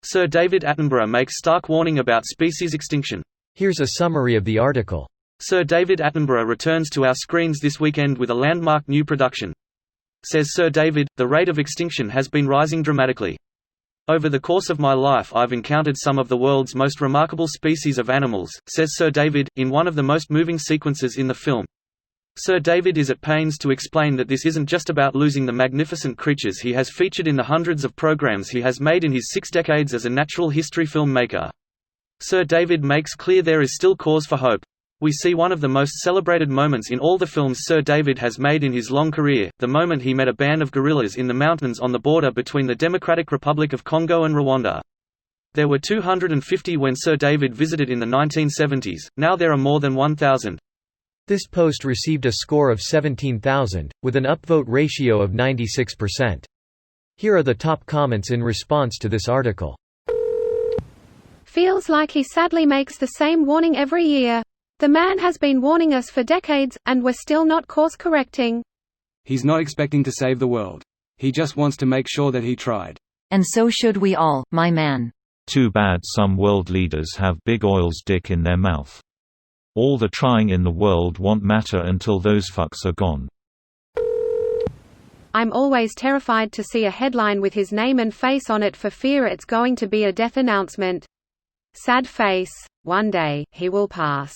Sir David Attenborough makes stark warning about species extinction. Here's a summary of the article. Sir David Attenborough returns to our screens this weekend with a landmark new production. Says Sir David, the rate of extinction has been rising dramatically. Over the course of my life I've encountered some of the world's most remarkable species of animals, says Sir David, in one of the most moving sequences in the film. Sir David is at pains to explain that this isn't just about losing the magnificent creatures he has featured in the hundreds of programs he has made in his 6 decades as a natural history filmmaker. Sir David makes clear there is still cause for hope. We see one of the most celebrated moments in all the films Sir David has made in his long career, the moment he met a band of gorillas in the mountains on the border between the Democratic Republic of Congo and Rwanda. There were 250 when Sir David visited in the 1970s, now there are more than 1,000. This post received a score of 17,000, with an upvote ratio of 96%. Here are the top comments in response to this article. Feels like he sadly makes the same warning every year. The man has been warning us for decades, and we're still not course-correcting. He's not expecting to save the world. He just wants to make sure that he tried. And so should we all, my man. Too bad some world leaders have big oil's dick in their mouth. All the trying in the world won't matter until those fucks are gone. I'm always terrified to see a headline with his name and face on it for fear it's going to be a death announcement. Sad face. One day, he will pass.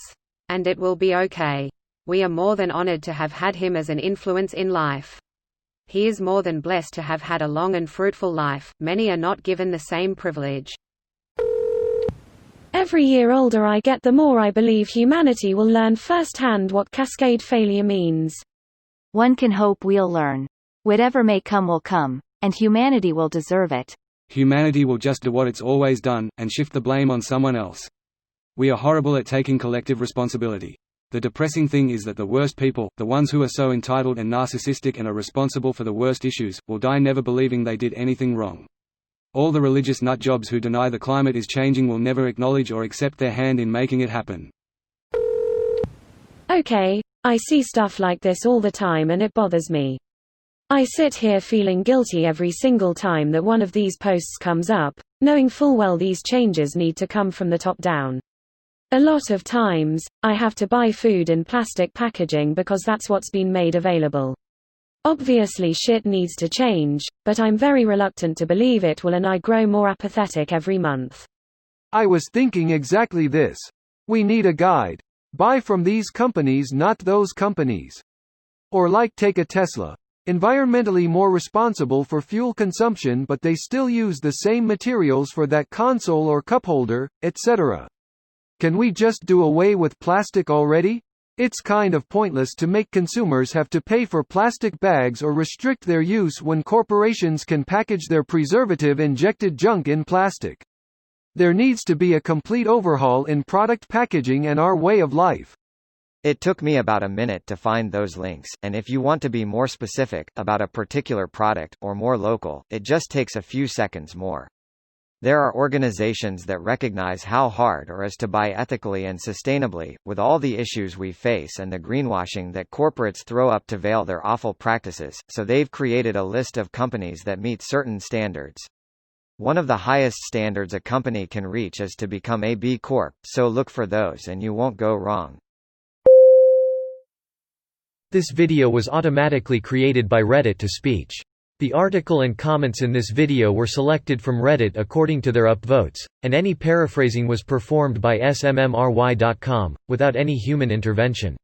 And it will be okay. We are more than honored to have had him as an influence in life. He is more than blessed to have had a long and fruitful life. Many are not given the same privilege. Every year older I get, the more I believe humanity will learn firsthand what cascade failure means. One can hope we'll learn. Whatever may come will come, and humanity will deserve it. Humanity will just do what it's always done, and shift the blame on someone else. We are horrible at taking collective responsibility. The depressing thing is that the worst people, the ones who are so entitled and narcissistic and are responsible for the worst issues, will die never believing they did anything wrong. All the religious nutjobs who deny the climate is changing will never acknowledge or accept their hand in making it happen. Okay, I see stuff like this all the time and it bothers me. I sit here feeling guilty every single time that one of these posts comes up, knowing full well these changes need to come from the top down. A lot of times, I have to buy food in plastic packaging because that's what's been made available. Obviously shit needs to change, but I'm very reluctant to believe it will, and I grow more apathetic every month. I was thinking exactly this. We need a guide. Buy from these companies, not those companies. Or like take a Tesla. Environmentally more responsible for fuel consumption, but they still use the same materials for that console or cup holder, etc. Can we just do away with plastic already? It's kind of pointless to make consumers have to pay for plastic bags or restrict their use when corporations can package their preservative-injected junk in plastic. There needs to be a complete overhaul in product packaging and our way of life. It took me about a minute to find those links, and if you want to be more specific, about a particular product, or more local, it just takes a few seconds more. There are organizations that recognize how hard or is to buy ethically and sustainably, with all the issues we face and the greenwashing that corporates throw up to veil their awful practices, so they've created a list of companies that meet certain standards. One of the highest standards a company can reach is to become a B Corp, so look for those and you won't go wrong. This video was automatically created by Reddit to speech. The article and comments in this video were selected from Reddit according to their upvotes, and any paraphrasing was performed by smmry.com, without any human intervention.